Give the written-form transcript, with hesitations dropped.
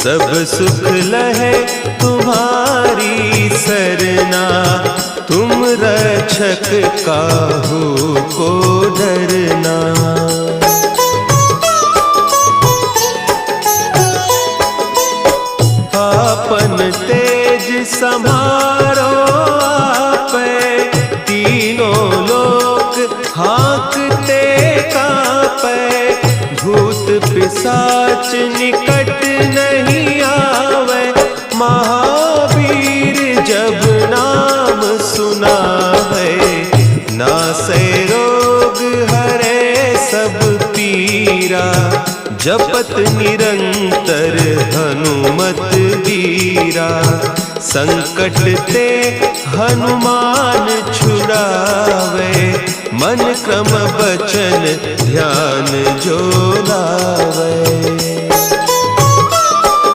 सब सुख लहे तुम्हारी सरना। तुम रक्षक काहू को डरना। आपन तेज समारो आपे, तीनों लोक हाँकते कांपे। भूत पिशाच निकट नहीं आवे, महावीर जब नाम सुना है। नासे रोग हरे सब पीरा, जपत निरंतर हनुमत वीरा। संकट ते हनुमान छुड़ावे, मन क्रम बचन ध्यान जो लावे।